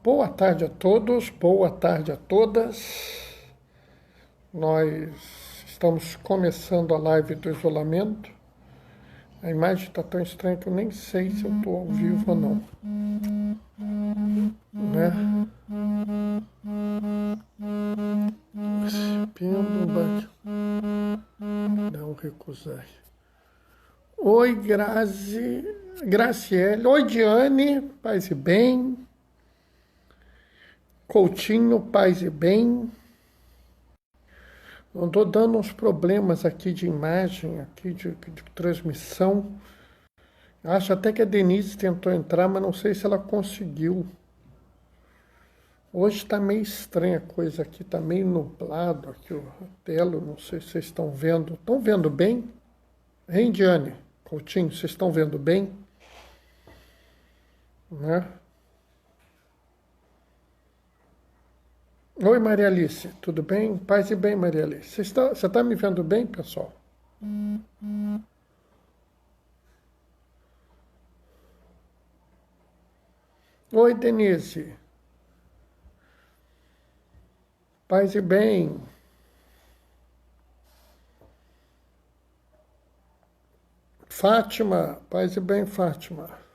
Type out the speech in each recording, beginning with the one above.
Boa tarde a todos, boa tarde a todas. Nós estamos começando a live do isolamento. A imagem está tão estranha que eu nem sei se eu estou ao vivo ou não. Né? Esse pêndulo bate. Não recusar. Oi, Graciele. Oi, Diane. Paz e bem. Coutinho, paz e bem. Não estou dando uns problemas aqui de imagem, aqui de transmissão. Acho até que a Denise tentou entrar, mas não sei se ela conseguiu. Hoje está meio estranha a coisa aqui, está meio nublado aqui o telo, não sei se vocês estão vendo. Estão vendo bem? Hein, Diane? Coutinho, vocês estão vendo bem? Né? Oi, Maria Alice, tudo bem? Paz e bem, Maria Alice. Você está me vendo bem, pessoal? Oi, Denise. Paz e bem. Fátima, paz e bem, Fátima.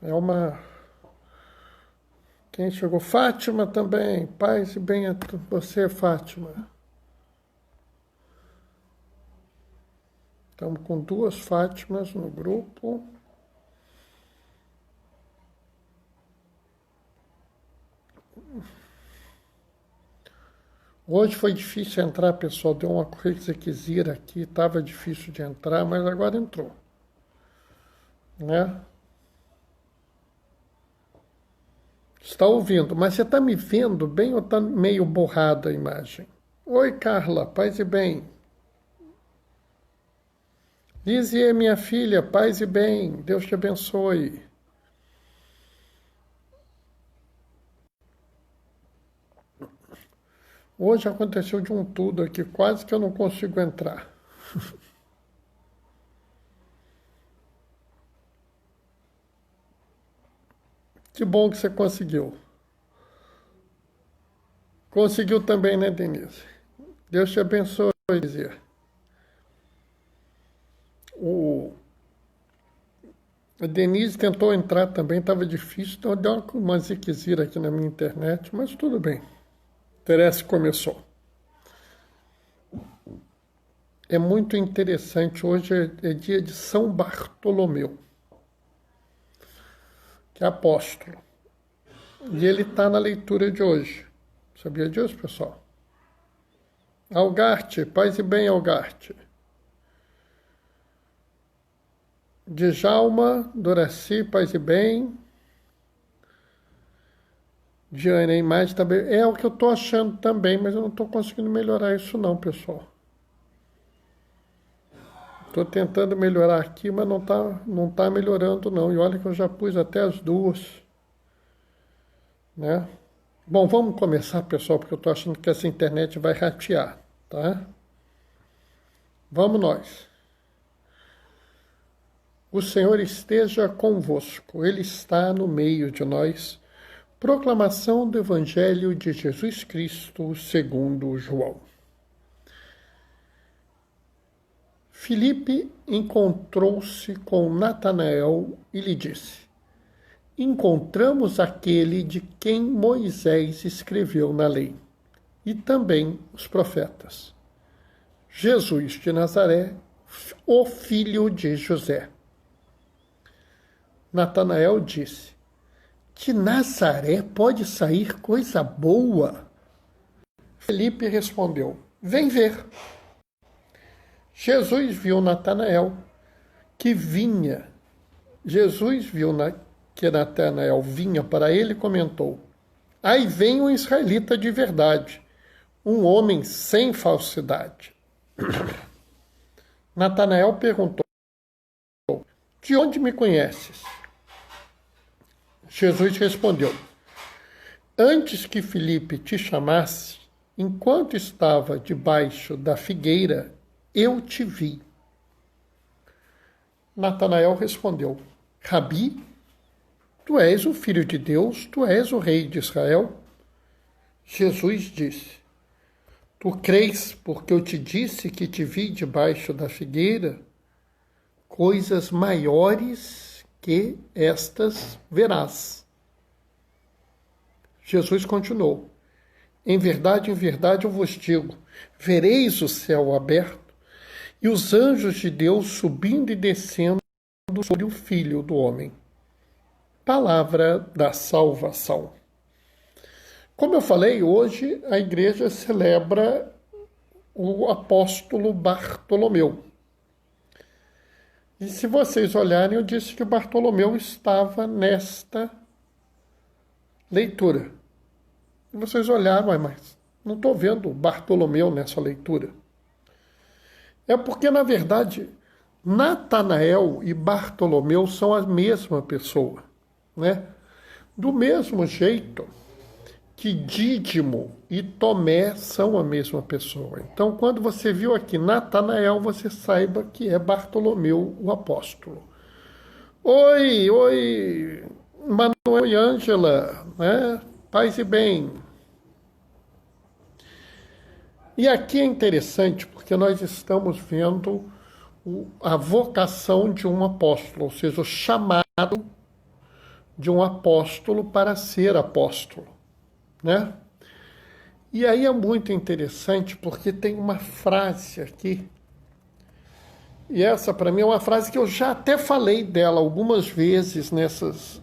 É uma... Quem chegou? Fátima também. Paz e bem a você, Fátima. Estamos com 2 Fátimas no grupo. Hoje foi difícil entrar, pessoal. Deu uma requisira aqui. Estava difícil de entrar, mas agora entrou. Né? Está ouvindo, mas você está me vendo bem ou está meio borrada a imagem? Oi, Carla, paz e bem. Lizzie é minha filha, paz e bem, Deus te abençoe. Hoje aconteceu de um tudo aqui, quase que eu não consigo entrar. Que bom que você conseguiu. Conseguiu também, né, Denise? Deus te abençoe, dizer. A Denise tentou entrar também, estava difícil, então deu uma ziquezira aqui na minha internet, mas tudo bem. Teresa começou. É muito interessante, hoje é dia de São Bartolomeu, que é apóstolo. E ele está na leitura de hoje. Sabia disso, pessoal? Algarte, paz e bem, Algarte. Djalma, Doraci, paz e bem. Diane, a imagem também. É o que eu estou achando também, mas eu não estou conseguindo melhorar isso não, pessoal. Estou tentando melhorar aqui, mas não tá melhorando não. E olha que eu já pus até as 2. Né? Bom, vamos começar, pessoal, porque eu estou achando que essa internet vai ratear, tá? Vamos nós. O Senhor esteja convosco, Ele está no meio de nós. Proclamação do Evangelho de Jesus Cristo segundo João. Filipe encontrou-se com Natanael e lhe disse: encontramos aquele de quem Moisés escreveu na lei, e também os profetas, Jesus de Nazaré, o filho de José. Natanael disse: de Nazaré pode sair coisa boa? Filipe respondeu: vem ver. Jesus viu Natanael que Natanael vinha para ele e comentou: aí vem um israelita de verdade, um homem sem falsidade. Natanael perguntou: de onde me conheces? Jesus respondeu: antes que Filipe te chamasse, enquanto estava debaixo da figueira, eu te vi. Natanael respondeu: Rabi, tu és o filho de Deus, tu és o rei de Israel. Jesus disse: Tu crês porque eu te disse que te vi debaixo da figueira? Coisas maiores que estas verás. Jesus continuou: em verdade eu vos digo, vereis o céu aberto e os anjos de Deus subindo e descendo sobre o Filho do Homem. Palavra da salvação. Como eu falei, hoje a igreja celebra o apóstolo Bartolomeu. E se vocês olharem, eu disse que Bartolomeu estava nesta leitura. E vocês olharam, mas não estou vendo Bartolomeu nessa leitura. É porque, na verdade, Natanael e Bartolomeu são a mesma pessoa, né? Do mesmo jeito que Dídimo e Tomé são a mesma pessoa. Então, quando você viu aqui Natanael, você saiba que é Bartolomeu, o apóstolo. Oi, Manuel e Ângela, né? Paz e bem. E aqui é interessante porque nós estamos vendo a vocação de um apóstolo, ou seja, o chamado de um apóstolo para ser apóstolo, né? E aí é muito interessante porque tem uma frase aqui, e essa para mim é uma frase que eu já até falei dela algumas vezes nessas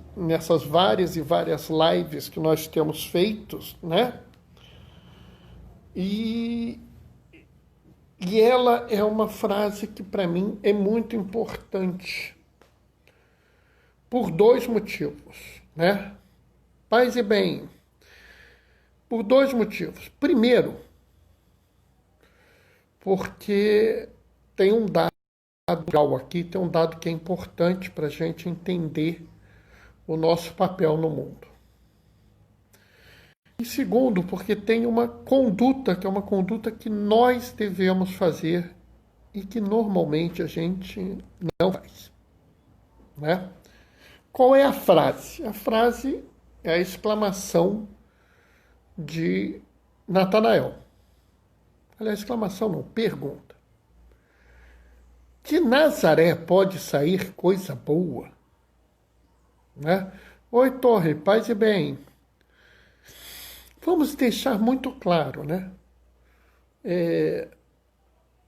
várias e várias lives que nós temos feitos, né? E ela é uma frase que para mim é muito importante por dois motivos, né? Paz e bem. Por dois motivos. Primeiro, porque tem um dado aqui, tem um dado que é importante para a gente entender o nosso papel no mundo. E segundo, porque tem uma conduta, que é uma conduta que nós devemos fazer e que normalmente a gente não faz, né? Qual é a frase? A frase é a exclamação de Natanael. Aliás, exclamação não, pergunta. De Nazaré pode sair coisa boa? Né? Oi, Torre, paz e bem. Vamos deixar muito claro, né?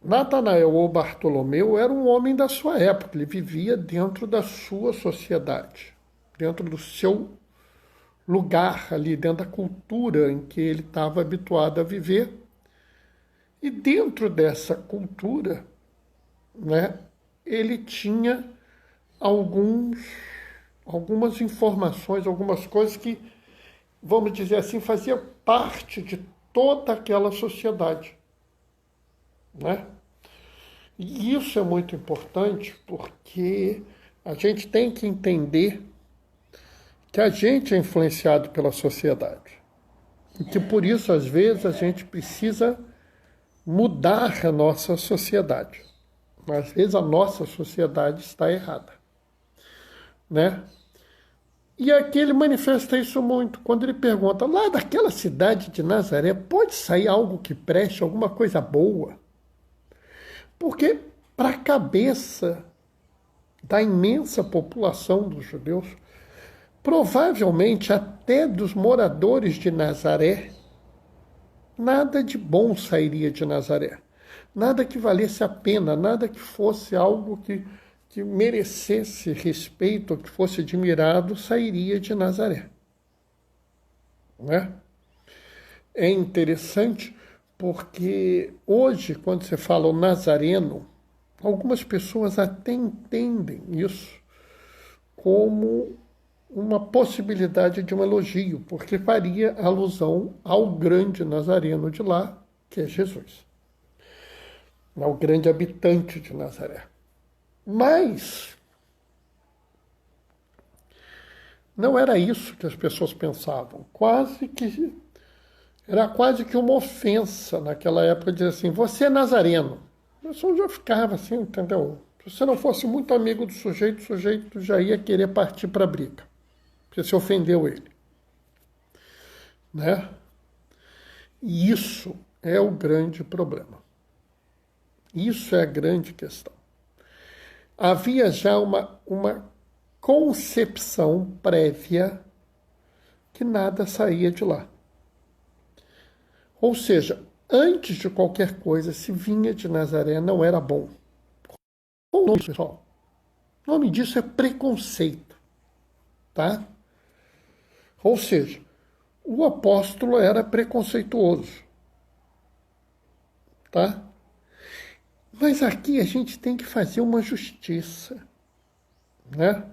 Natanael ou Bartolomeu era um homem da sua época, ele vivia dentro da sua sociedade, dentro do seu lugar ali, dentro da cultura em que ele estava habituado a viver. E dentro dessa cultura, né, ele tinha algumas informações, algumas coisas que, vamos dizer assim, fazia parte de toda aquela sociedade, né? E isso é muito importante porque a gente tem que entender que a gente é influenciado pela sociedade e que por isso, às vezes, a gente precisa mudar a nossa sociedade. Às vezes a nossa sociedade está errada, né? E aqui ele manifesta isso muito, quando ele pergunta, lá daquela cidade de Nazaré, pode sair algo que preste, alguma coisa boa? Porque para a cabeça da imensa população dos judeus, provavelmente até dos moradores de Nazaré, nada de bom sairia de Nazaré. Nada que valesse a pena, nada que fosse algo que merecesse respeito, que fosse admirado, sairia de Nazaré. Né? É interessante porque hoje, quando você fala o nazareno, algumas pessoas até entendem isso como uma possibilidade de um elogio, porque faria alusão ao grande nazareno de lá, que é Jesus, ao grande habitante de Nazaré. Mas não era isso que as pessoas pensavam. Era quase que uma ofensa naquela época dizer assim, você é nazareno. A pessoa já ficava assim, entendeu? Se você não fosse muito amigo do sujeito, o sujeito já ia querer partir para a briga, porque você ofendeu ele, né? E isso é o grande problema. Isso é a grande questão. Havia já uma concepção prévia que nada saía de lá. Ou seja, antes de qualquer coisa, se vinha de Nazaré não era bom. Qual o nome disso, pessoal? O nome disso é preconceito, tá? Ou seja, o apóstolo era preconceituoso, tá? Mas aqui a gente tem que fazer uma justiça, né?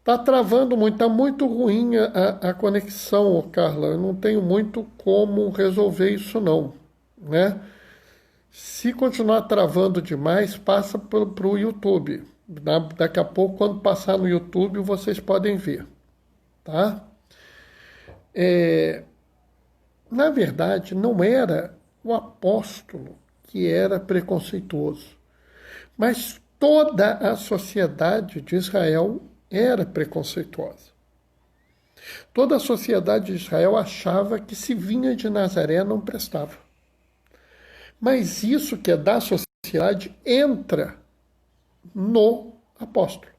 Tá travando muito, tá muito ruim a conexão, Carla. Eu não tenho muito como resolver isso não, né? Se continuar travando demais, passa para o YouTube. Daqui a pouco, quando passar no YouTube, vocês podem ver, tá? Na verdade, não era o apóstolo que era preconceituoso, mas toda a sociedade de Israel era preconceituosa. Toda a sociedade de Israel achava que se vinha de Nazaré não prestava. Mas isso que é da sociedade entra no apóstolo,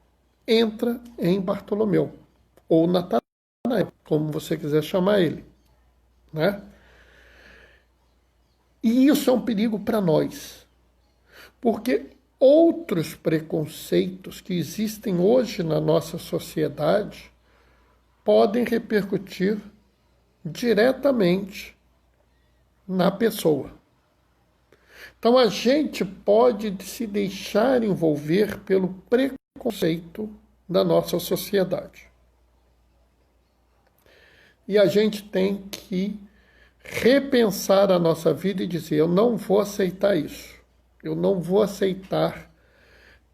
entra em Bartolomeu, ou Natanael, como você quiser chamar ele, né? E isso é um perigo para nós, porque outros preconceitos que existem hoje na nossa sociedade podem repercutir diretamente na pessoa. Então a gente pode se deixar envolver pelo preconceito da nossa sociedade. E a gente tem que repensar a nossa vida e dizer, eu não vou aceitar isso. Eu não vou aceitar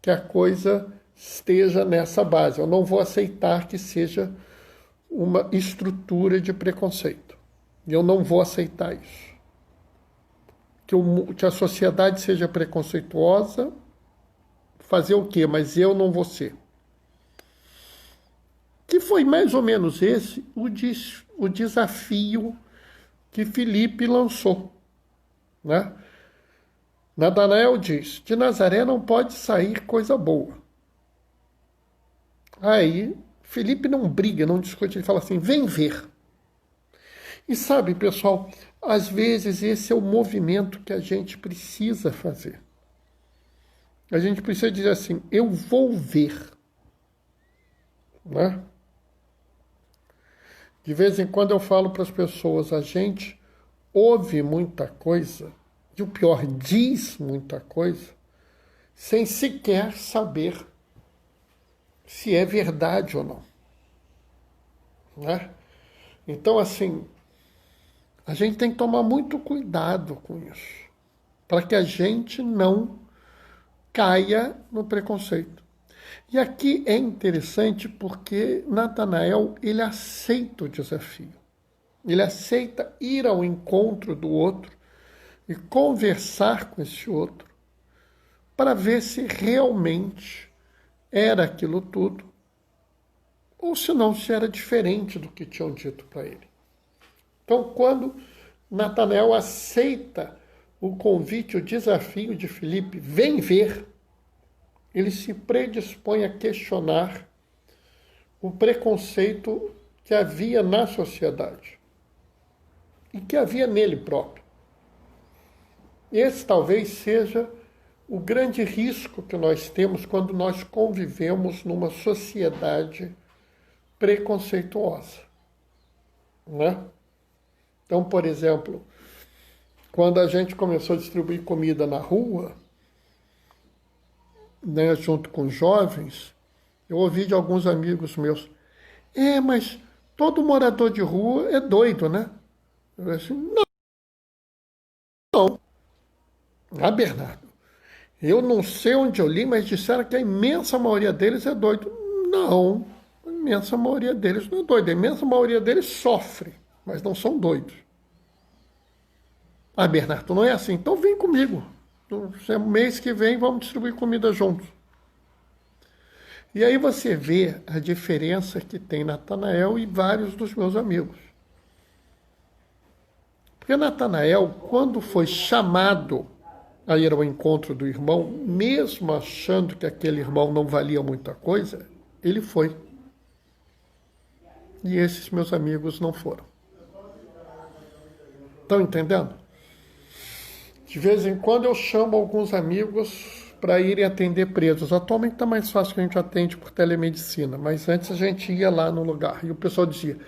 que a coisa esteja nessa base. Eu não vou aceitar que seja uma estrutura de preconceito. Eu não vou aceitar isso. Que a sociedade seja preconceituosa, fazer o quê? Mas eu não vou ser. Que foi mais ou menos esse o desafio que Filipe lançou, né? Natanael diz, de Nazaré não pode sair coisa boa. Aí, Filipe não briga, não discute, ele fala assim, vem ver. E sabe, pessoal, às vezes esse é o movimento que a gente precisa fazer. A gente precisa dizer assim, eu vou ver, né? De vez em quando eu falo para as pessoas, a gente ouve muita coisa, e o pior, diz muita coisa, sem sequer saber se é verdade ou não, né? Então, assim, a gente tem que tomar muito cuidado com isso, para que a gente não caia no preconceito. E aqui é interessante porque Natanael, ele aceita o desafio. Ele aceita ir ao encontro do outro e conversar com esse outro para ver se realmente era aquilo tudo ou se não, se era diferente do que tinham dito para ele. Então, quando Natanael aceita o convite, o desafio de Filipe, vem ver, ele se predispõe a questionar o preconceito que havia na sociedade e que havia nele próprio. Esse talvez seja o grande risco que nós temos quando nós convivemos numa sociedade preconceituosa, né? Então, por exemplo, quando a gente começou a distribuir comida na rua, né, junto com jovens, eu ouvi de alguns amigos meus, mas todo morador de rua é doido, né? Eu falei assim, não. Ah, Bernardo, eu não sei onde eu li, mas disseram que a imensa maioria deles é doido. Não, a imensa maioria deles não é doido, a imensa maioria deles sofre, mas não são doidos. Ah, Bernardo, não é assim, então vem comigo. No mês que vem vamos distribuir comida juntos. E aí você vê a diferença que tem Natanael e vários dos meus amigos. Porque Natanael, quando foi chamado a ir ao encontro do irmão, mesmo achando que aquele irmão não valia muita coisa, ele foi. E esses meus amigos não foram. Estão entendendo? De vez em quando eu chamo alguns amigos para irem atender presos. Atualmente está mais fácil que a gente atende por telemedicina, mas antes a gente ia lá no lugar. E o pessoal dizia,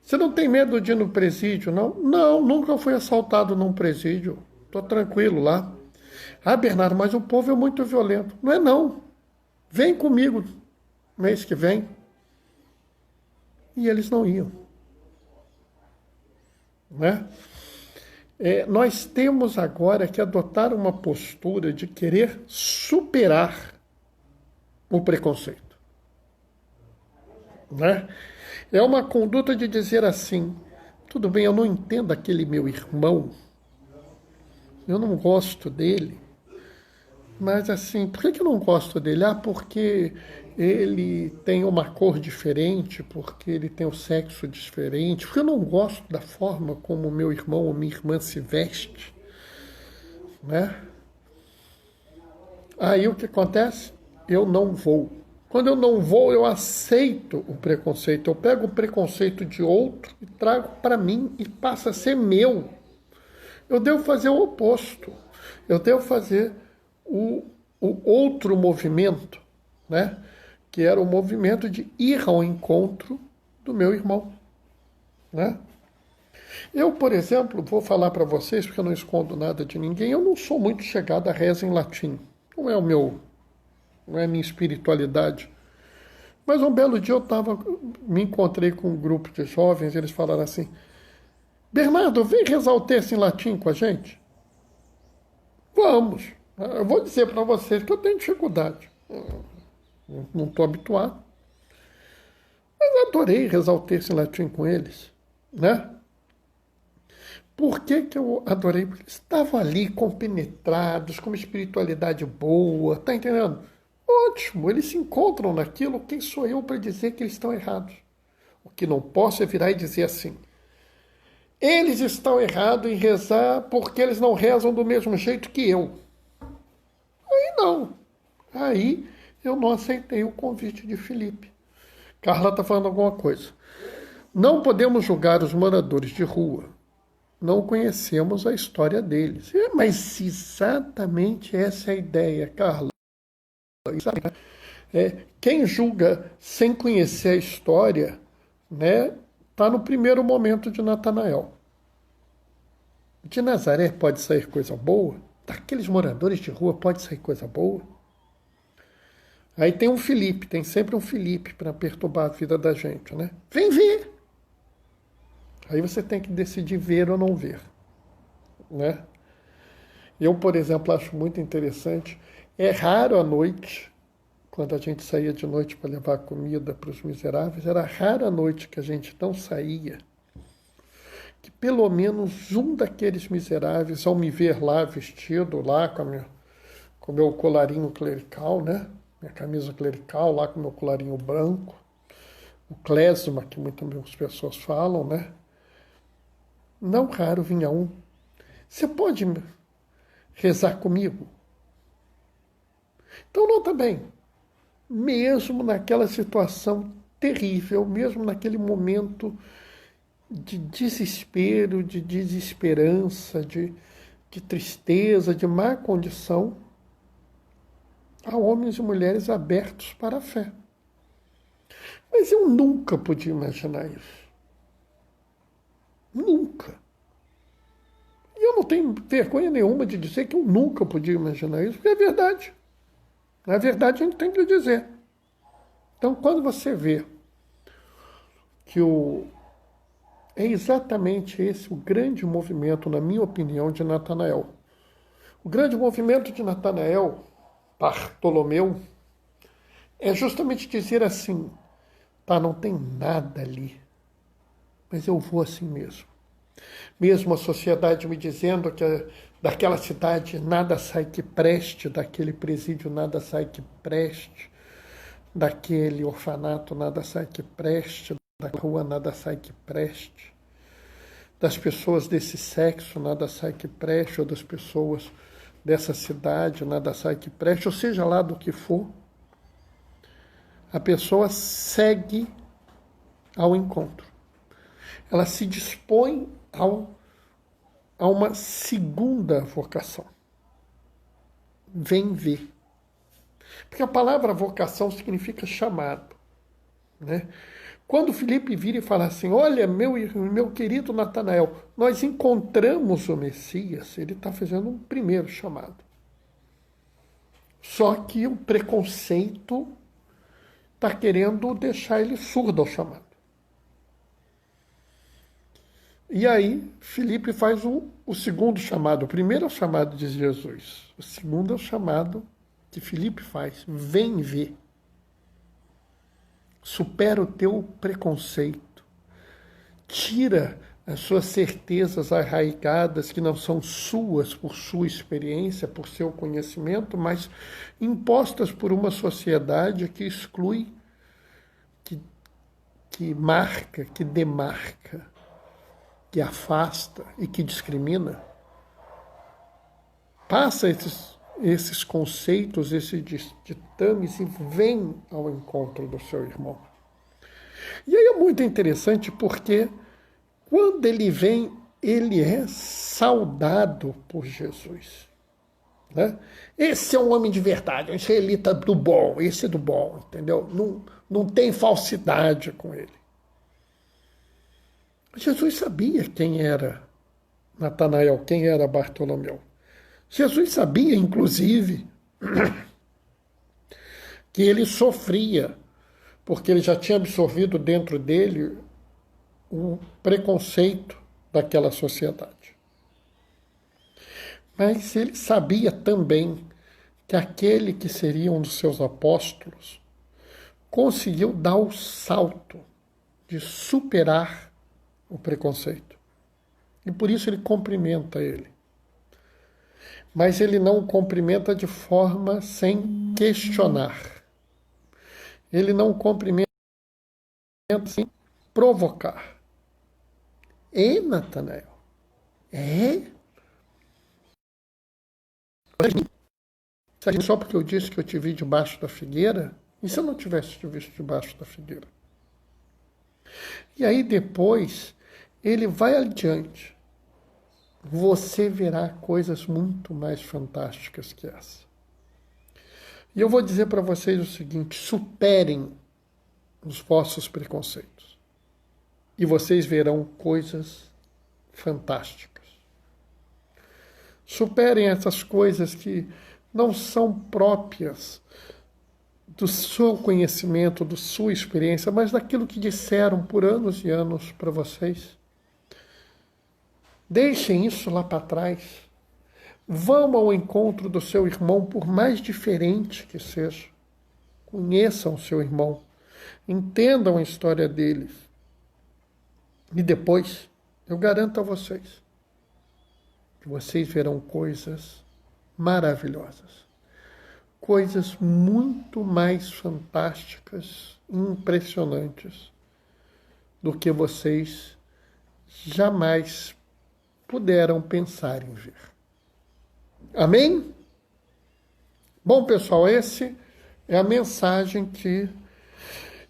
você não tem medo de ir no presídio, não? Não, nunca fui assaltado num presídio. Estou tranquilo lá. Ah, Bernardo, mas o povo é muito violento. Não é não. Vem comigo mês que vem. E eles não iam. Né? Nós temos agora que adotar uma postura de querer superar o preconceito. Né? É uma conduta de dizer assim, tudo bem, eu não entendo aquele meu irmão, eu não gosto dele, mas assim, por que eu não gosto dele? Ah, porque ele tem uma cor diferente, porque ele tem um sexo diferente, porque eu não gosto da forma como meu irmão ou minha irmã se veste, né? Aí o que acontece? Eu não vou. Quando eu não vou, eu aceito o preconceito. Eu pego o preconceito de outro e trago para mim e passa a ser meu. Eu devo fazer o oposto. Eu devo fazer o outro movimento, né? Que era o movimento de ir ao encontro do meu irmão. Né? Eu, por exemplo, vou falar para vocês, porque eu não escondo nada de ninguém, eu não sou muito chegado à reza em latim. Não é a minha espiritualidade. Mas um belo dia me encontrei com um grupo de jovens, eles falaram assim, Bernardo, vem rezar o texto em latim com a gente? Vamos. Eu vou dizer para vocês que eu tenho dificuldade. Não estou habituado. Mas adorei rezar o texto em latim com eles. Né? Por que eu adorei? Porque eles estavam ali compenetrados, com uma espiritualidade boa. Tá entendendo? Ótimo, eles se encontram naquilo. Quem sou eu para dizer que eles estão errados? O que não posso é virar e dizer assim, eles estão errados em rezar porque eles não rezam do mesmo jeito que eu. Aí não. Aí eu não aceitei o convite de Felipe. Carla está falando alguma coisa. Não podemos julgar os moradores de rua. Não conhecemos a história deles. Mas exatamente essa é a ideia, Carla. Quem julga sem conhecer a história, né, está no primeiro momento de Natanael. De Nazaré pode sair coisa boa? Daqueles moradores de rua pode sair coisa boa? Aí tem um Felipe, tem sempre um Felipe para perturbar a vida da gente, né? Vem ver! Aí você tem que decidir ver ou não ver, né? Eu, por exemplo, acho muito interessante, é raro à noite, quando a gente saía de noite para levar comida para os miseráveis, era raro a noite que a gente não saía, que pelo menos um daqueles miseráveis, ao me ver lá vestido, lá com o meu colarinho clerical, né? Minha camisa clerical, lá com meu colarinho branco, o klezma, que muitas pessoas falam, né? Não raro vinha um. Você pode rezar comigo? Então, nota bem, mesmo naquela situação terrível, mesmo naquele momento de desespero, de desesperança, de tristeza, de má condição, há homens e mulheres abertos para a fé. Mas eu nunca podia imaginar isso. Nunca. E eu não tenho vergonha nenhuma de dizer que eu nunca podia imaginar isso, porque é verdade. Na verdade, a gente tem que dizer. Então, quando você vê que é exatamente esse o grande movimento, na minha opinião, de Natanael. O grande movimento de Natanael, Bartolomeu, é justamente dizer assim, tá, não tem nada ali, mas eu vou assim mesmo. Mesmo a sociedade me dizendo que daquela cidade nada sai que preste, daquele presídio nada sai que preste, daquele orfanato nada sai que preste, da rua nada sai que preste, das pessoas desse sexo nada sai que preste, ou das pessoas dessa cidade nada sai que preste, ou seja lá do que for, a pessoa segue ao encontro. Ela se dispõe a uma segunda vocação. Vem ver. Porque a palavra vocação significa chamado, né? Quando Filipe vira e fala assim, olha, meu querido Natanael, nós encontramos o Messias, ele está fazendo um primeiro chamado. Só que o preconceito está querendo deixar ele surdo ao chamado. E aí, Filipe faz o segundo chamado. O primeiro é o chamado de Jesus. O segundo é o chamado que Filipe faz. Vem ver. Supera o teu preconceito. Tira as suas certezas arraigadas, que não são suas por sua experiência, por seu conhecimento, mas impostas por uma sociedade que exclui, que marca, que demarca, que afasta e que discrimina. Passa esses conceitos, esses ditames e vem ao encontro do seu irmão. E aí é muito interessante porque quando ele vem, ele é saudado por Jesus, né? Esse é um homem de verdade, um israelita do bom, esse é do bom, entendeu? Não tem falsidade com ele. Jesus sabia quem era Natanael, quem era Bartolomeu. Jesus sabia, inclusive, que ele sofria, porque ele já tinha absorvido dentro dele o preconceito daquela sociedade. Mas ele sabia também que aquele que seria um dos seus apóstolos conseguiu dar o salto de superar o preconceito. E por isso ele cumprimenta ele. Mas ele não o cumprimenta de forma sem questionar. Ele não o cumprimenta sem provocar. É, Natanael? É? Só porque eu disse que eu te vi debaixo da figueira? E se eu não tivesse te visto debaixo da figueira? E aí depois ele vai adiante. Você verá coisas muito mais fantásticas que essa. E eu vou dizer para vocês o seguinte: superem os vossos preconceitos. E vocês verão coisas fantásticas. Superem essas coisas que não são próprias do seu conhecimento, da sua experiência, mas daquilo que disseram por anos e anos para vocês. Deixem isso lá para trás. Vão ao encontro do seu irmão, por mais diferente que seja. Conheçam o seu irmão. Entendam a história deles. E depois, eu garanto a vocês, que vocês verão coisas maravilhosas. Coisas muito mais fantásticas, impressionantes, do que vocês jamais puderam pensar em ver. Amém? Bom, pessoal, essa é a mensagem que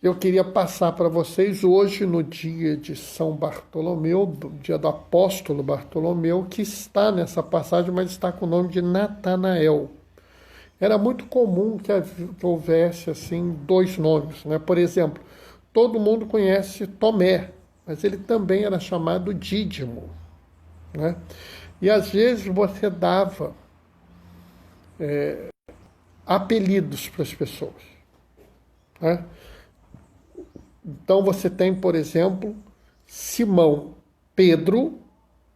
eu queria passar para vocês hoje, no dia de São Bartolomeu, do dia do apóstolo Bartolomeu, que está nessa passagem, mas está com o nome de Natanael. Era muito comum que houvesse assim dois nomes, né? Por exemplo, todo mundo conhece Tomé, mas ele também era chamado Dídimo, né? E às vezes você dava apelidos para as pessoas, né? Então você tem, por exemplo, Simão Pedro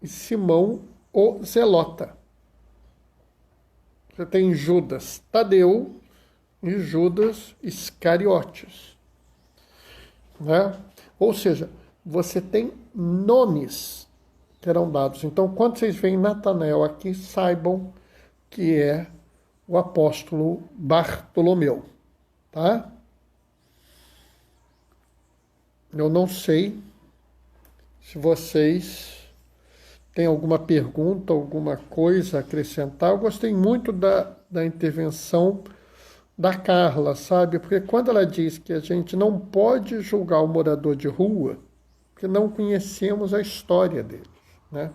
e Simão o Zelota. Você tem Judas Tadeu e Judas Iscariotes, né? Ou seja, você tem nomes serão dados. Então, quando vocês veem Natanael aqui, saibam que é o apóstolo Bartolomeu, tá? Eu não sei se vocês têm alguma pergunta, alguma coisa a acrescentar. Eu gostei muito da intervenção da Carla, sabe? Porque quando ela diz que a gente não pode julgar o morador de rua, porque não conhecemos a história deles, né?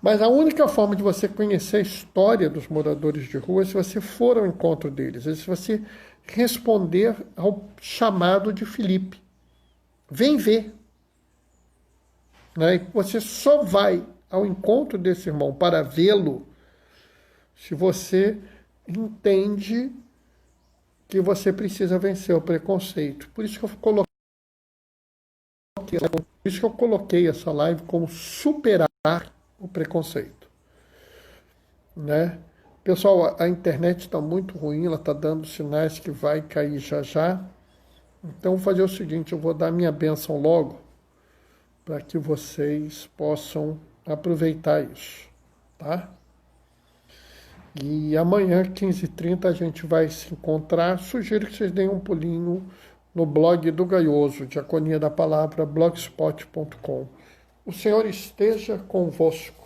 Mas a única forma de você conhecer a história dos moradores de rua é se você for ao encontro deles, é se você responder ao chamado de Filipe. Vem ver. Né? E você só vai ao encontro desse irmão para vê-lo se você entende que você precisa vencer o preconceito. Por isso que eu coloquei essa live como superar o preconceito. Né? Pessoal, a internet está muito ruim, ela está dando sinais que vai cair já já. Então, vou fazer o seguinte, eu vou dar minha bênção logo, para que vocês possam aproveitar isso, tá? E amanhã, 15h30, a gente vai se encontrar. Sugiro que vocês deem um pulinho no blog do Gaioso, Diaconia da Palavra, blogspot.com. O Senhor esteja convosco.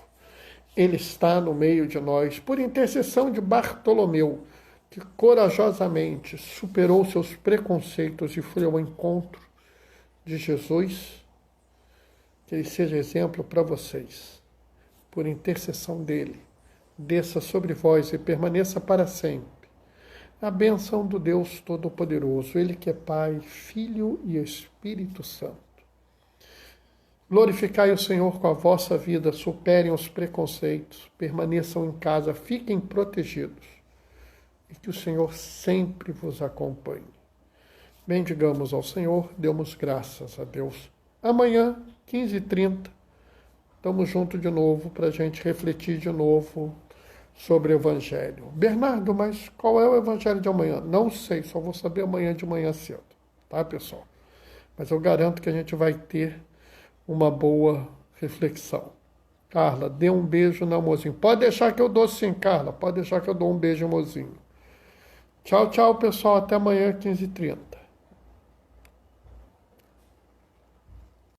Ele está no meio de nós, por intercessão de Bartolomeu, que corajosamente superou seus preconceitos e foi ao encontro de Jesus. Que ele seja exemplo para vocês, por intercessão dele. Desça sobre vós e permaneça para sempre a bênção do Deus Todo-Poderoso, ele que é Pai, Filho e Espírito Santo. Glorificai o Senhor com a vossa vida, superem os preconceitos, permaneçam em casa, fiquem protegidos e que o Senhor sempre vos acompanhe. Bendigamos ao Senhor, demos graças a Deus. Amanhã, 15h30, estamos juntos de novo para a gente refletir de novo sobre o Evangelho. Bernardo, mas qual é o Evangelho de amanhã? Não sei, só vou saber amanhã de manhã cedo, tá, pessoal? Mas eu garanto que a gente vai ter uma boa reflexão. Carla, dê um beijo na mozinho. Pode deixar que eu dou sim, Carla. Pode deixar que eu dou um beijo, mozinho. Tchau, tchau, pessoal. Até amanhã, 15h30.